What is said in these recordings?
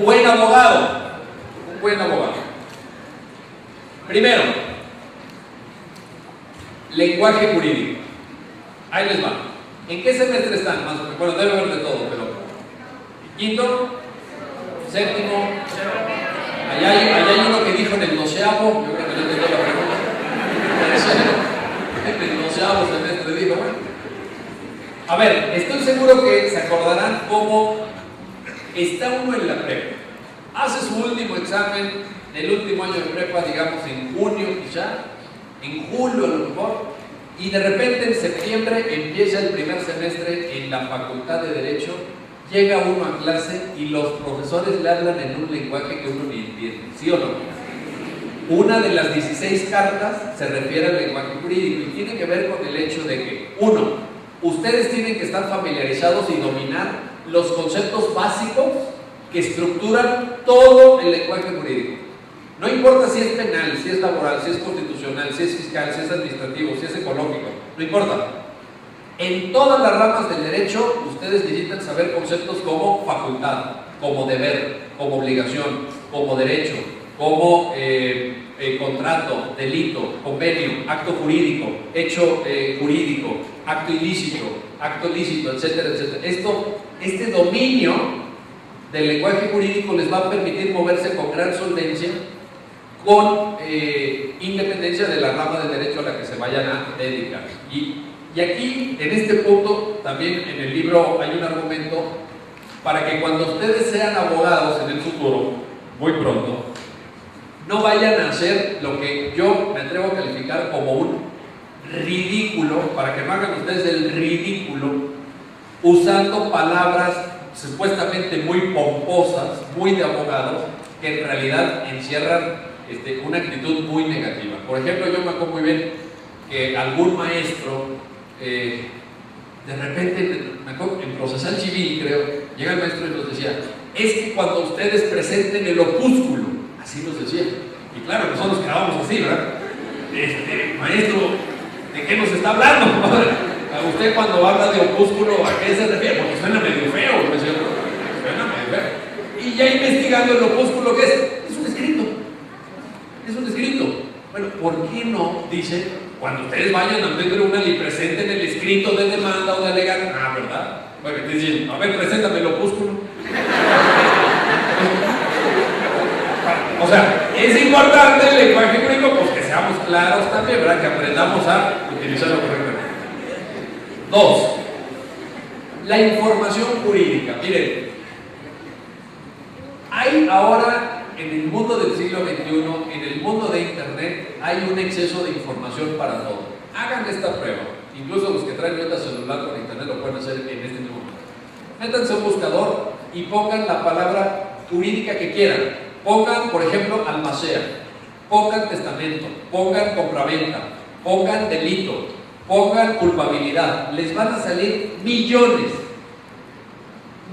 un buen abogado. Un buen abogado. Primero, lenguaje jurídico. Ahí les va. ¿En qué semestre están? Más o menos. Bueno, debe haber de todo, pero quinto, séptimo. Allá hay uno que dijo en el 12º. Yo creo que no entendió la pregunta. En el 12º semestre dijo, bueno. A ver, estoy seguro que se acordarán cómo está uno en la prepa. Hace su último examen del último año de prepa, digamos en junio quizá, en julio a lo mejor, y de repente en septiembre empieza el primer semestre en la Facultad de Derecho, llega uno a clase y los profesores le hablan en un lenguaje que uno ni entiende, ¿sí o no? Una de las 16 cartas se refiere al lenguaje jurídico y tiene que ver con el hecho de que, uno, ustedes tienen que estar familiarizados y dominar los conceptos básicos que estructuran todo el lenguaje jurídico. No importa si es penal, si es laboral, si es constitucional, si es fiscal, si es administrativo, si es económico, no importa. En todas las ramas del derecho, ustedes necesitan saber conceptos como facultad, como deber, como obligación, como derecho, como contrato, delito, convenio, acto jurídico, hecho jurídico, acto ilícito, etcétera, etcétera. Este dominio del lenguaje jurídico les va a permitir moverse con gran solvencia, con independencia de la rama de derecho a la que se vayan a dedicar. Y aquí, en este punto, también en el libro hay un argumento para que cuando ustedes sean abogados en el futuro, muy pronto, no vayan a hacer lo que yo me atrevo a calificar como un ridículo, para que no hagan ustedes el ridículo, usando palabras supuestamente muy pomposas, muy de abogados, que en realidad encierran una actitud muy negativa. Por ejemplo, yo me acuerdo muy bien que algún maestro, de repente, me acuerdo, en procesal civil, creo, llega el maestro y nos decía, es que cuando ustedes presenten el opúsculo, así nos decía, y claro, nosotros quedábamos así, ¿verdad? Maestro, ¿de qué nos está hablando? A usted cuando habla de opúsculo, ¿a qué se refiere? Porque suena medio feo, ¿no es cierto? Suena medio feo. Y ya investigando el opúsculo, ¿qué es? Es un escrito. Es un escrito. Bueno, ¿por qué no, dice, cuando ustedes vayan a pedir una y presenten el escrito de demanda o de alegato? Ah, ¿verdad? Bueno, te dicen, a ver, preséntame el opúsculo. O sea, es importante el lenguaje jurídico, pues que seamos claros también, ¿verdad? Que aprendamos a utilizarlo correctamente. 2. La información jurídica. Miren, hay ahora en el mundo del siglo XXI, en el mundo de Internet, hay un exceso de información para todo. Hagan esta prueba. Incluso los que traen ahorita celular con Internet lo pueden hacer en este mismo momento. Métanse a un buscador y pongan la palabra jurídica que quieran. Pongan, por ejemplo, albacea, pongan testamento, pongan compraventa, pongan delito, pongan culpabilidad. Les van a salir millones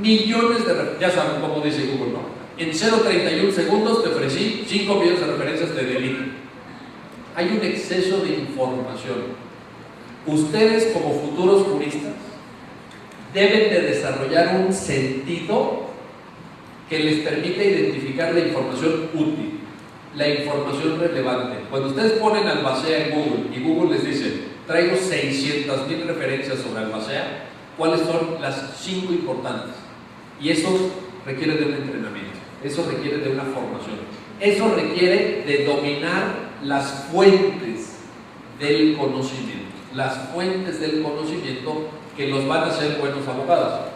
de, ya saben cómo dice Google, ¿no? En 0.31 segundos te ofrecí 5 millones de referencias de delito. Hay un exceso de información. Ustedes, como futuros juristas, deben de desarrollar un sentido que les permita identificar la información útil, la información relevante. Cuando ustedes ponen albacea en Google y Google les dice, traigo 600,000 referencias sobre albacea, ¿cuáles son las 5 importantes? Y eso requiere de un entrenamiento, eso requiere de una formación, eso requiere de dominar las fuentes del conocimiento, que los van a hacer buenos abogados.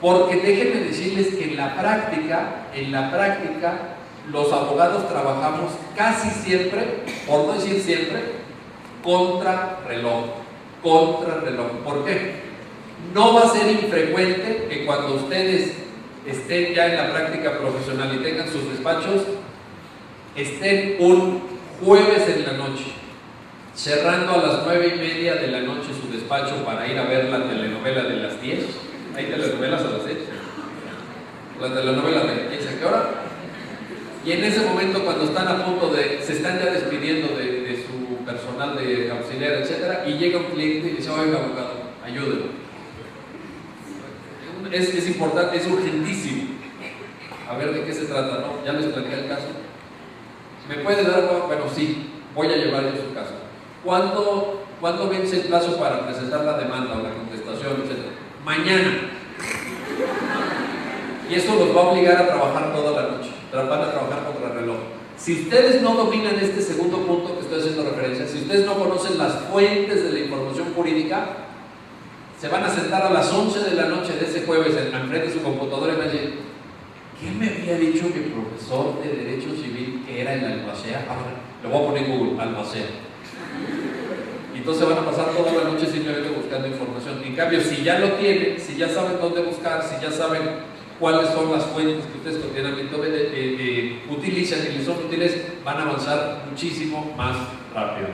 Porque déjenme decirles que en la práctica, los abogados trabajamos casi siempre, por no decir siempre, contra reloj. ¿Por qué? No va a ser infrecuente que cuando ustedes estén ya en la práctica profesional y tengan sus despachos, estén un jueves en la noche, cerrando a las 9:30 de la noche su despacho para ir a ver la telenovela de las 10. Hay telenovelas a las 6. La telenovela de quién sabe qué hora. Y en ese momento, cuando están a punto de, se están ya despidiendo de su personal de auxiliar, etcétera, y llega un cliente y dice, oiga, abogado, ayúdenme. Es importante, es urgentísimo. A ver de qué se trata, ¿no? Ya les planteé el caso. ¿Me puede dar? Bueno, sí, voy a llevar yo su caso. ¿Cuándo vence el plazo para presentar la demanda o la contestación, etcétera? Mañana. Y eso los va a obligar a trabajar toda la noche. Van a trabajar contra el reloj. Si ustedes no dominan este segundo punto que estoy haciendo referencia, si ustedes no conocen las fuentes de la información jurídica, se van a sentar a las 11 de la noche de ese jueves enfrente de su computadora y van a decir: ¿qué me había dicho mi profesor de Derecho Civil que era el Albacea? Ahora, le voy a poner en Google, Albacea. Y entonces van a pasar toda la noche simplemente buscando información. En cambio, si ya lo tienen, si ya saben dónde buscar, si ya saben cuáles son las fuentes que ustedes cotidianamente utilizan y les son útiles, van a avanzar muchísimo más rápido.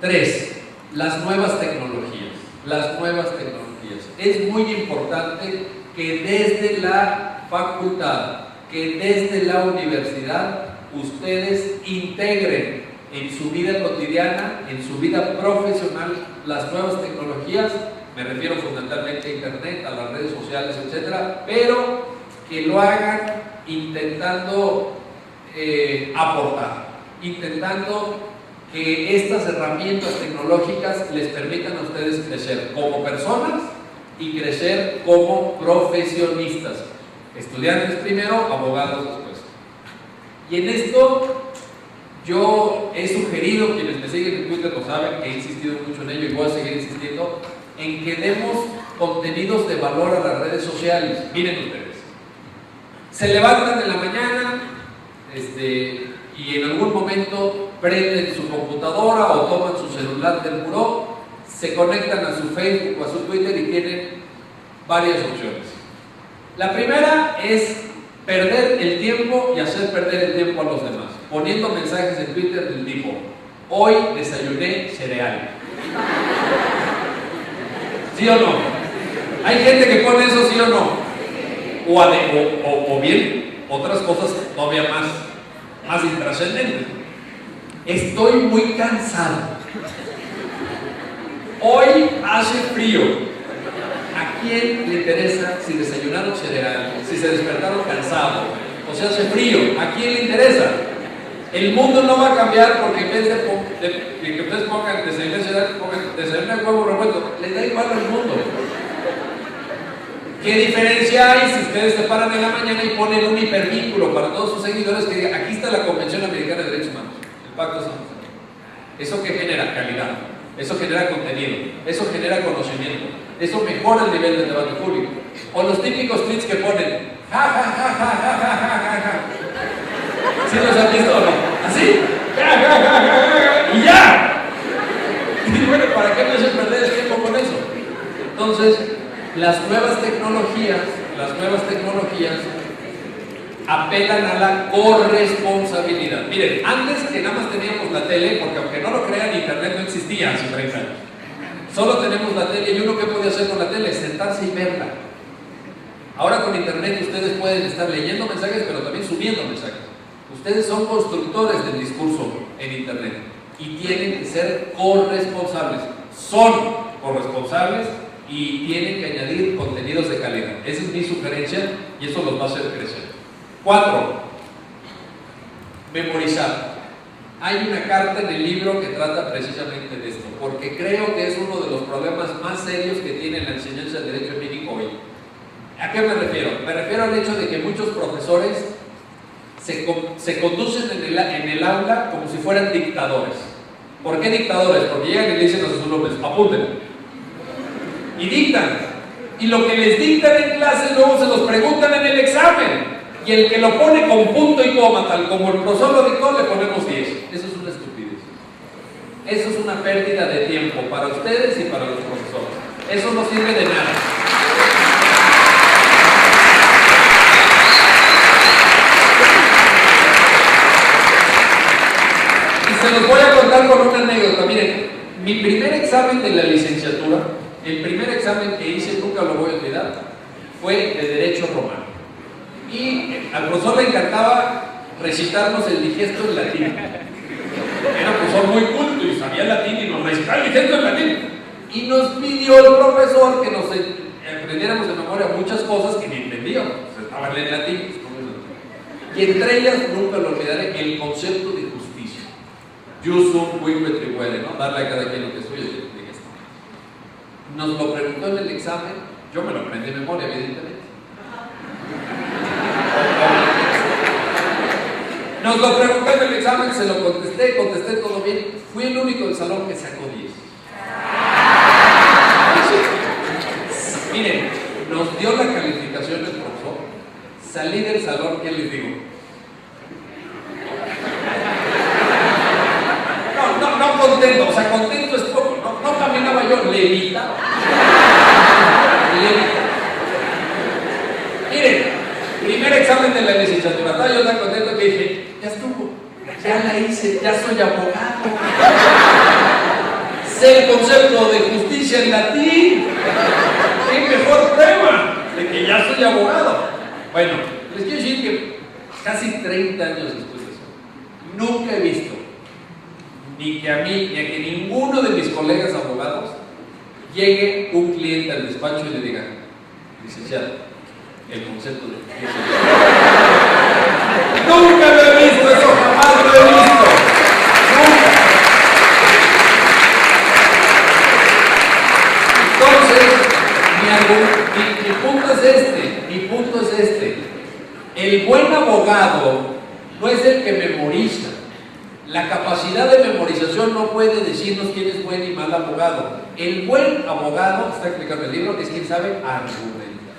3. Las nuevas tecnologías. Las nuevas tecnologías. Es muy importante que desde la facultad, que desde la universidad, ustedes integren en su vida cotidiana, en su vida profesional, las nuevas tecnologías. Me refiero fundamentalmente a internet, a las redes sociales, etcétera, pero que lo hagan intentando aportar, intentando que estas herramientas tecnológicas les permitan a ustedes crecer como personas y crecer como profesionistas, estudiantes primero, abogados después. Y en esto yo he sugerido, quienes me siguen en Twitter lo saben, que he insistido mucho en ello y voy a seguir insistiendo, en que demos contenidos de valor a las redes sociales. Miren ustedes, se levantan en la mañana y en algún momento prenden su computadora o toman su celular del buró, se conectan a su Facebook o a su Twitter y tienen varias opciones. La primera es perder el tiempo y hacer perder el tiempo a los demás, poniendo mensajes en Twitter del tipo: hoy desayuné cereal. ¿Sí o no? Hay gente que pone eso, ¿sí o no? O bien otras cosas todavía más intrascendentes. Estoy muy cansado. Hoy hace frío. ¿A quién le interesa si desayunaron cereal, si se despertaron cansados, o se hace frío? ¿A quién le interesa? El mundo no va a cambiar porque en vez de que ustedes pongan desayunar cereal, pongan desayunar huevo revuelto. Les da igual al mundo. ¿Qué diferencia hay si ustedes se paran en la mañana y ponen un hipervínculo para todos sus seguidores que diga: aquí está la Convención Americana de Derechos Humanos, el Pacto de San José? ¿Eso qué genera? Calidad. Eso genera contenido. Eso genera conocimiento. Eso mejora el nivel del debate público. O los típicos tweets que ponen: ja, ja, ja, ja, ja, ja, ja, ja, ja. ¿Sí los han visto o no? ¿Así? ¡Ja, ja, ja, ja, ja! ¡Y ya! Y bueno, ¿para qué me hacen perder el tiempo con eso? Entonces, las nuevas tecnologías apelan a la corresponsabilidad. Miren, antes que nada más teníamos la tele, porque aunque no lo crean, internet no existía hace 30 años. Solo tenemos la tele y uno que podía hacer con la tele es sentarse y verla. Ahora con internet ustedes pueden estar leyendo mensajes, pero también subiendo mensajes. Ustedes son constructores del discurso en internet y tienen que ser corresponsables. Son corresponsables y tienen que añadir contenidos de calidad. Esa es mi sugerencia y eso los va a hacer crecer. 4. Memorizar. Hay una carta en el libro que trata precisamente de esto, porque creo que es uno de los problemas más serios que tiene la enseñanza del derecho en México hoy. ¿A qué me refiero? Me refiero al hecho de que muchos profesores se conducen en el aula como si fueran dictadores. ¿Por qué dictadores? Porque llegan y le dicen a sus alumnos: apunten. Y dictan. Y lo que les dictan en clase luego se los preguntan en el examen. Y el que lo pone con punto y coma, tal como el profesor lo dictó, le ponemos 10. Eso es una estupidez. Eso es una pérdida de tiempo para ustedes y para los profesores. Eso no sirve de nada. Y se los voy a contar con una anécdota. Miren, mi primer examen de la licenciatura, el primer examen que hice, nunca lo voy a olvidar, fue de Derecho Romano. Y al profesor le encantaba recitarnos el digesto en latín. Era un profesor muy culto y sabía latín y nos recitaba el digesto en latín. Y nos pidió el profesor que nos aprendiéramos de memoria muchas cosas que ni entendíamos. estaban en latín, y entre ellas, nunca lo olvidaré, el concepto de justicia. Jusum cuique tribuere, ¿no? Darle a cada quien lo que es suyo. Nos lo preguntó en el examen, yo me lo aprendí de memoria, evidentemente. Nos lo preguntó en el examen, se lo contesté todo bien. Fui el único del salón que sacó 10. Miren, nos dio la calificación del profesor. Salí del salón, ¿qué les digo? No contento, o sea, contento es poco. No caminaba yo, levitaba. Miren, primer examen de la licenciatura. Estaba yo tan contento que dije, ya estuvo, ya la hice, ya soy abogado. Sé el concepto de justicia en latín. ¡Qué mejor prueba de que ya soy abogado! Bueno, les quiero decir que casi 30 años después de eso, nunca he visto ni que a mí, ni a que ninguno de mis colegas abogados llegue un cliente al despacho y le diga, licenciado, el concepto de justicia. Nunca lo he visto, eso jamás lo he visto. Nunca. Entonces, mi punto es este. El buen abogado no es el que memoriza. La capacidad de memorización no puede decirnos quién es buen y mal abogado. El buen abogado, está explicando el libro, es quien sabe argumentar.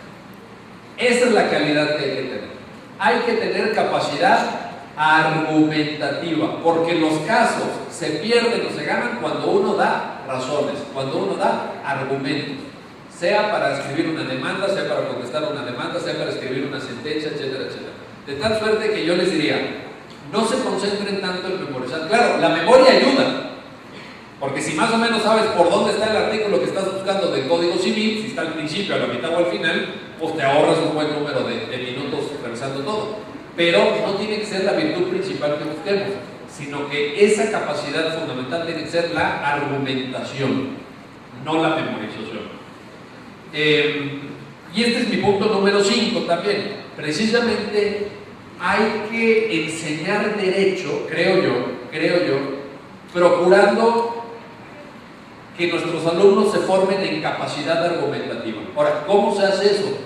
Esa es la calidad que hay que tener. Hay que tener capacidad argumentativa, porque los casos se pierden o se ganan cuando uno da razones, cuando uno da argumentos, sea para escribir una demanda, sea para contestar una demanda, sea para escribir una sentencia, etcétera, etcétera. De tal suerte que yo les diría, no se concentren tanto en memorizar. Claro, la memoria ayuda, porque si más o menos sabes por dónde está el artículo que estás buscando del Código Civil, si está al principio, a la mitad o al final, pues te ahorras un buen número de minutos revisando todo. Pero no tiene que ser la virtud principal que busquemos, sino que esa capacidad fundamental tiene que ser la argumentación, no la memorización. Y este es mi punto número 5 también. Precisamente hay que enseñar derecho, creo yo, procurando que nuestros alumnos se formen en capacidad argumentativa. Ahora, ¿cómo se hace eso?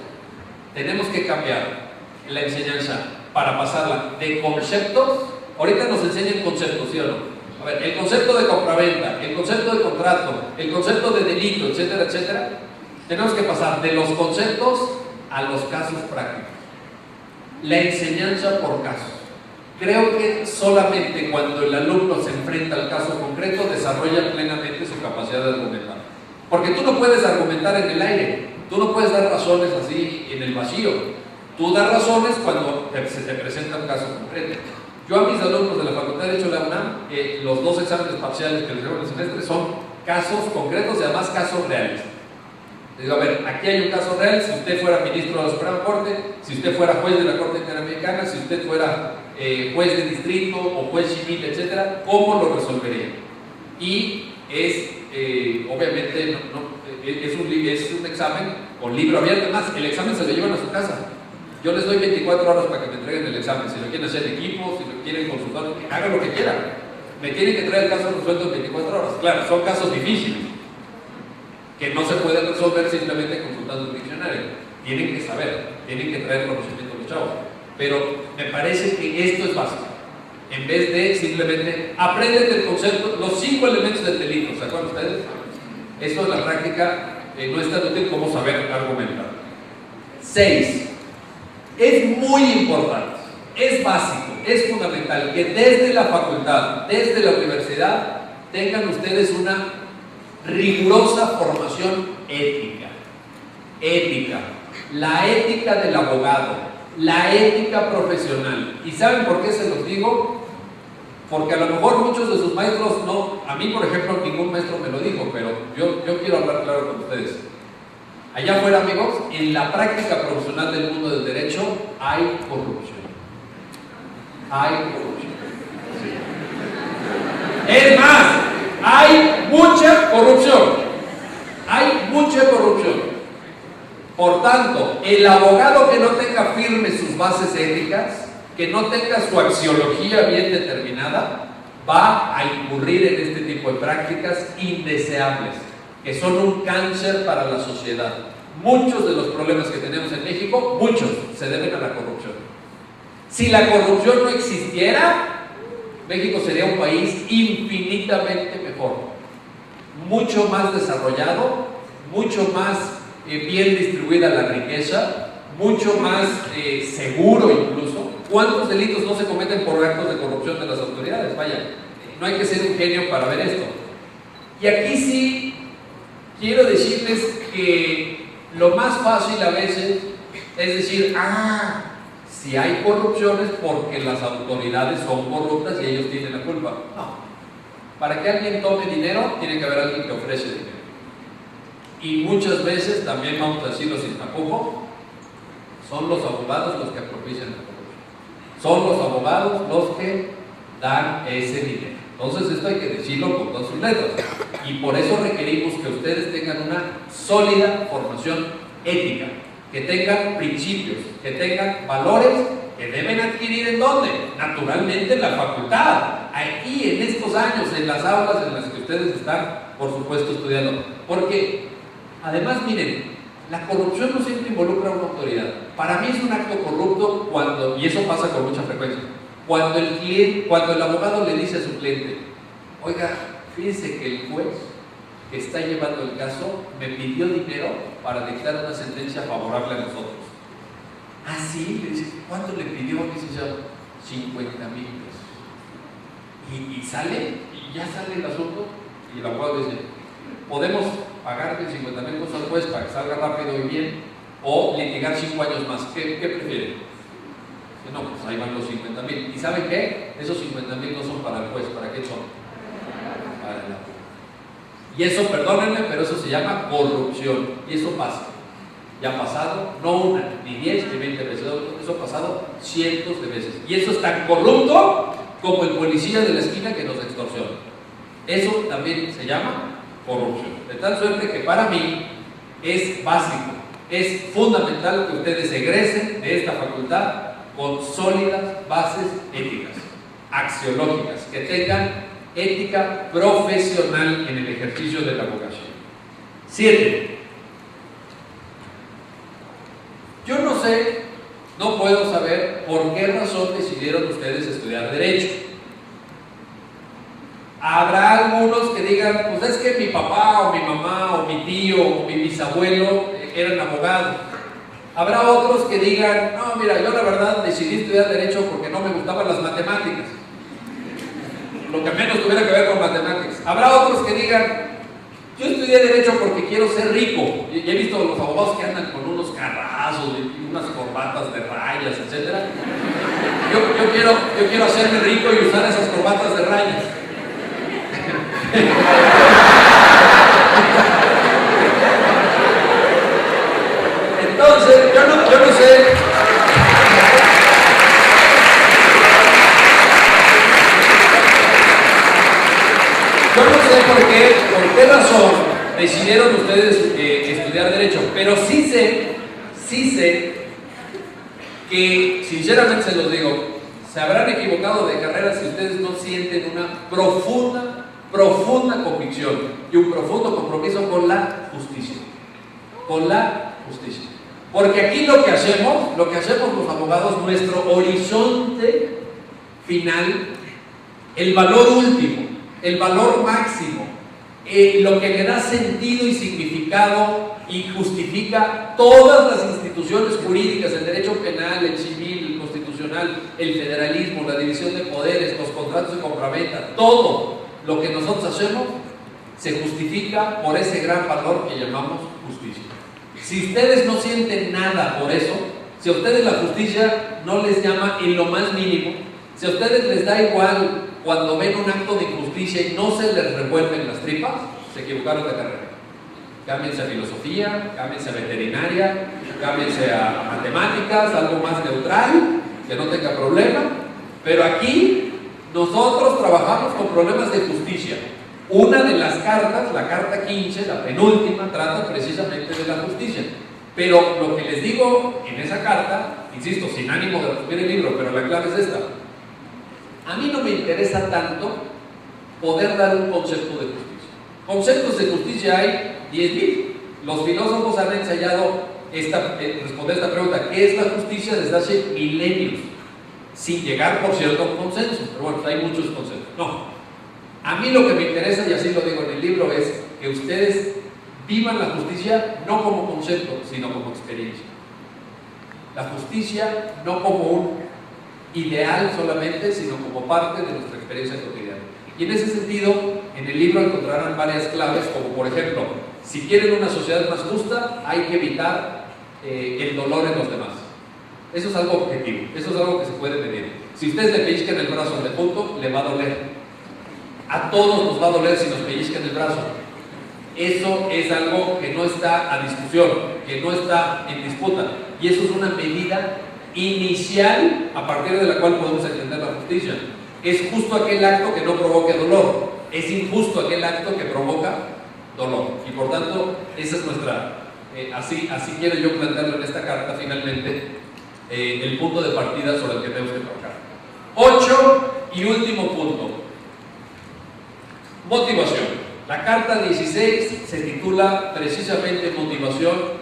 Tenemos que cambiar la enseñanza para pasarla de conceptos. Ahorita nos enseñan conceptos, ¿sí o no? A ver, el concepto de compraventa, el concepto de contrato, el concepto de delito, etcétera, etcétera. Tenemos que pasar de los conceptos a los casos prácticos. La enseñanza por casos. Creo que solamente cuando el alumno se enfrenta al caso concreto desarrolla plenamente su capacidad de argumentar. Porque tú no puedes argumentar en el aire, tú no puedes dar razones así en el vacío. Tú das razones cuando se te presenta un caso concreto. Yo a mis alumnos de la Facultad de Derecho de la UNAM, los 2 exámenes parciales que les llevo en el semestre son casos concretos y además casos reales. Les digo, a ver, aquí hay un caso real. Si usted fuera ministro de la Suprema Corte, si usted fuera juez de la Corte Interamericana, si usted fuera juez de distrito o juez civil, etcétera, ¿cómo lo resolvería? Y es, obviamente, es un examen con libro abierto. Además, el examen se lo llevan a su casa. Yo les doy 24 horas para que me entreguen el examen. Si lo quieren hacer en equipo, si lo quieren consultar, hagan lo que quieran. Me tienen que traer el caso resuelto en 24 horas. Claro, son casos difíciles que no se pueden resolver simplemente consultando el diccionario. Tienen que saber, tienen que traer conocimiento a los chavos. Pero me parece que esto es básico. En vez de simplemente aprenden el concepto, los 5 elementos del delito. ¿Se acuerdan ustedes? Eso en la práctica no es tan útil como saber argumentar. 6. Es muy importante, es básico, es fundamental que desde la facultad, desde la universidad, tengan ustedes una rigurosa formación ética. Ética, la ética del abogado, la ética profesional. ¿Y saben por qué se los digo? Porque a lo mejor muchos de sus maestros no, a mí por ejemplo ningún maestro me lo dijo, pero yo quiero hablar claro con ustedes. Allá afuera, amigos, en la práctica profesional del mundo del derecho hay corrupción. Hay corrupción. Sí. Es más, hay mucha corrupción. Hay mucha corrupción. Por tanto, el abogado que no tenga firmes sus bases éticas, que no tenga su axiología bien determinada, va a incurrir en este tipo de prácticas indeseables, que son un cáncer para la sociedad. Muchos de los problemas que tenemos en México, muchos, se deben a la corrupción. Si la corrupción no existiera, México sería un país infinitamente mejor, mucho más desarrollado, mucho más bien distribuida la riqueza, mucho más seguro incluso. ¿Cuántos delitos no se cometen por actos de corrupción de las autoridades? Vaya, no hay que ser un genio para ver esto. Y aquí sí quiero decirles que lo más fácil a veces es decir, si hay corrupciones porque las autoridades son corruptas y ellos tienen la culpa. No. Para que alguien tome dinero, tiene que haber alguien que ofrece dinero. Y muchas veces, también vamos a decirlo sin tapujos, son los abogados los que propician la corrupción. Son los abogados los que dan ese dinero. Entonces esto hay que decirlo con todas sus letras. Y por eso requerimos que ustedes tengan una sólida formación ética, que tengan principios, que tengan valores que deben adquirir ¿en dónde? Naturalmente en la facultad, aquí en estos años, en las aulas en las que ustedes están, por supuesto, estudiando. Porque, además, miren, la corrupción no siempre involucra a una autoridad. Para mí es un acto corrupto cuando, y eso pasa con mucha frecuencia, cuando el abogado le dice a su cliente, oiga, fíjese que el juez que está llevando el caso me pidió dinero para dictar una sentencia favorable a nosotros. Ah, sí, le dice, ¿cuánto le pidió, licenciado? 50,000 pesos. Y sale, y ya sale el asunto, y el abogado dice, podemos pagarle 50,000 pesos al juez para que salga rápido y bien, o litigar 5 años más. ¿Qué prefieren? No, pues ahí van los 50,000. ¿Y saben qué? Esos 50,000 no son para el juez, ¿para qué son? Para el abogado. Y eso, perdónenme, pero eso se llama corrupción. Y eso pasa. Ya ha pasado, no una, ni 10, ni 20 veces. Eso ha pasado cientos de veces. Y eso es tan corrupto como el policía de la esquina que nos extorsiona. Eso también se llama corrupción. De tal suerte que para mí es básico, es fundamental que ustedes egresen de esta facultad con sólidas bases éticas, axiológicas, que tengan ética profesional en el ejercicio de la vocación. 7. Yo no sé, no puedo saber por qué razón decidieron ustedes estudiar Derecho. Habrá algunos que digan, pues es que mi papá o mi mamá o mi tío o mi bisabuelo eran abogados. Habrá otros que digan, no, mira, yo la verdad decidí estudiar Derecho porque no me gustaban las matemáticas. Lo que menos tuviera que ver con matemáticas. Habrá otros que digan, yo estudié Derecho porque quiero ser rico. Y he visto los abogados que andan con unos carrazos y unas corbatas de rayas, etc. Yo quiero hacerme rico y usar esas corbatas de rayas. Entonces, yo no sé. Yo no sé por qué razón decidieron ustedes estudiar Derecho, pero sí sé que, sinceramente se los digo, se habrán equivocado de carrera si ustedes no sienten una profunda convicción y un profundo compromiso con la justicia. Con la justicia. Porque aquí lo que hacemos los abogados, nuestro horizonte final, el valor último, el valor máximo, lo que le da sentido y significado y justifica todas las instituciones jurídicas, el derecho penal, el civil, el constitucional, el federalismo, la división de poderes, los contratos de compraventa, todo lo que nosotros hacemos se justifica por ese gran valor que llamamos justicia. Si ustedes no sienten nada por eso, si a ustedes la justicia no les llama en lo más mínimo, si a ustedes les da igual cuando ven un acto de injusticia y no se les revuelven las tripas, se equivocaron de carrera. Cámbiense a filosofía, cámbiense a veterinaria, cámbiense a matemáticas, algo más neutral, que no tenga problema. Pero aquí nosotros trabajamos con problemas de justicia. Una de las cartas, la carta 15, la penúltima, trata precisamente de la justicia. Pero lo que les digo en esa carta, insisto, sin ánimo de resumir el libro, pero la clave es esta: a mí no me interesa tanto poder dar un concepto de justicia. Conceptos de justicia hay 10.000. Los filósofos han ensayado responder esta pregunta: ¿qué es la justicia? Desde hace milenios, sin llegar, por cierto, a un consenso. Pero bueno, hay muchos conceptos. No, a mí lo que me interesa, y así lo digo en el libro, es que ustedes vivan la justicia no como concepto, sino como experiencia. La justicia no como un ideal solamente, sino como parte de nuestra experiencia cotidiana. Y en ese sentido, en el libro encontrarán varias claves, como por ejemplo, si quieren una sociedad más justa, hay que evitar el dolor en los demás. Eso es algo objetivo, eso es algo que se puede medir. Si ustedes le pellizcan el brazo de punto, le va a doler. A todos nos va a doler si nos pellizcan el brazo. Eso es algo que no está a discusión, que no está en disputa. Y eso es una medida inicial a partir de la cual podemos entender la justicia. Es justo aquel acto que no provoque dolor. Es injusto aquel acto que provoca dolor. Y por tanto, esa es nuestra... así quiero yo plantearlo en esta carta, finalmente, el punto de partida sobre el que tenemos que trabajar. 8 y último punto. Motivación. La carta 16 se titula precisamente motivación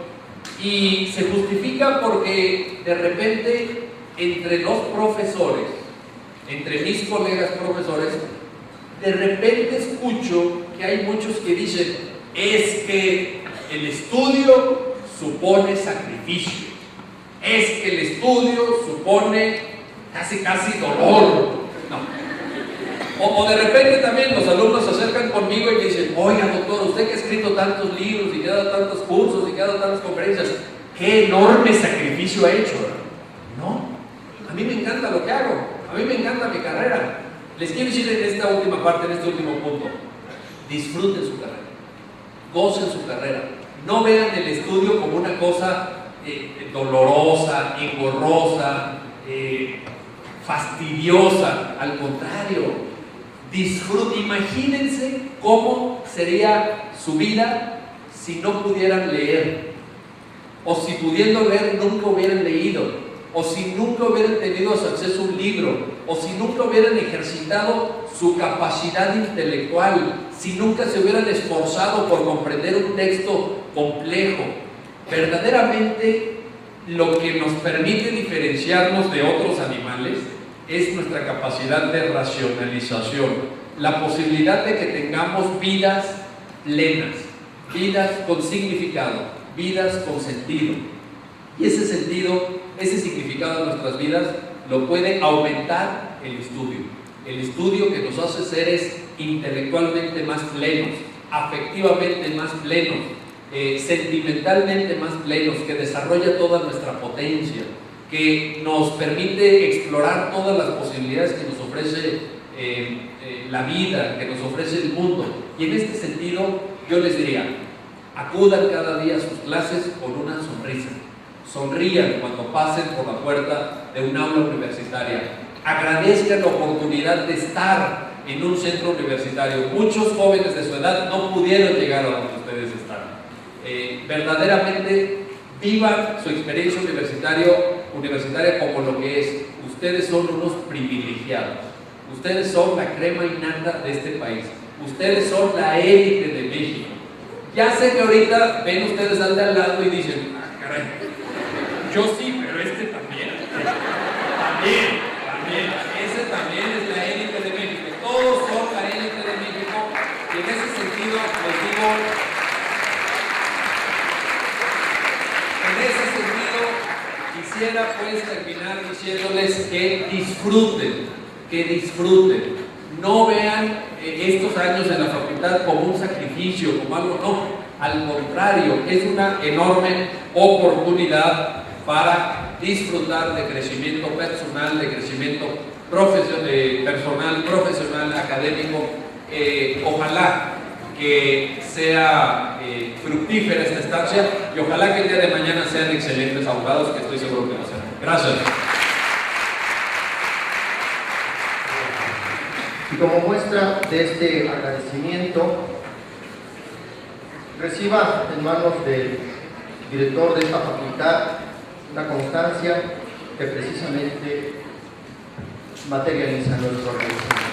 y se justifica porque de repente entre los profesores, entre mis colegas profesores, de repente escucho que hay muchos que dicen: es que el estudio supone sacrificio, es que el estudio supone casi dolor. No. O de repente también los alumnos se acercan conmigo y me dicen: oiga doctor, usted que ha escrito tantos libros y que ha dado tantos cursos y que ha dado tantas conferencias, qué enorme sacrificio ha hecho. No, a mí me encanta lo que hago, a mí me encanta mi carrera. Les quiero decir en esta última parte, en este último punto: disfruten su carrera, gocen su carrera, no vean el estudio como una cosa dolorosa, engorrosa, fastidiosa. Al contrario, disfruten. Imagínense cómo sería su vida si no pudieran leer, o si pudiendo leer nunca hubieran leído, o si nunca hubieran tenido acceso a un libro, o si nunca hubieran ejercitado su capacidad intelectual, si nunca se hubieran esforzado por comprender un texto complejo. Verdaderamente lo que nos permite diferenciarnos de otros animales es nuestra capacidad de racionalización, la posibilidad de que tengamos vidas plenas, vidas con significado, vidas con sentido. Y ese sentido, ese significado de nuestras vidas lo puede aumentar el estudio que nos hace seres intelectualmente más plenos, afectivamente más plenos, sentimentalmente más plenos, que desarrolla toda nuestra potencia, que nos permite explorar todas las posibilidades que nos ofrece la vida, que nos ofrece el mundo. Y en este sentido yo les diría: acudan cada día a sus clases con una sonrisa, sonrían cuando pasen por la puerta de un aula universitaria, agradezcan la oportunidad de estar en un centro universitario. Muchos jóvenes de su edad no pudieron llegar a donde ustedes están. Verdaderamente vivan su experiencia universitaria como lo que es. Ustedes son unos privilegiados, ustedes son la crema innata de este país, ustedes son la élite de México. Ya sé que ahorita ven ustedes al de al lado y dicen: ah, caray, yo sí, pero este también, ese también es la élite de México. Todos son la élite de México, y en ese sentido les digo, quisiera pues terminar diciéndoles que disfruten, no vean estos años en la facultad como un sacrificio, como algo, no, al contrario, es una enorme oportunidad para disfrutar de crecimiento personal, de crecimiento personal, profesional, académico. Ojalá que sea fructífera esta estancia, y ojalá que el día de mañana sean excelentes abogados, que estoy seguro que lo serán. Gracias. Y como muestra de este agradecimiento, reciba en manos del director de esta facultad, una constancia que precisamente materializa nuestro organización.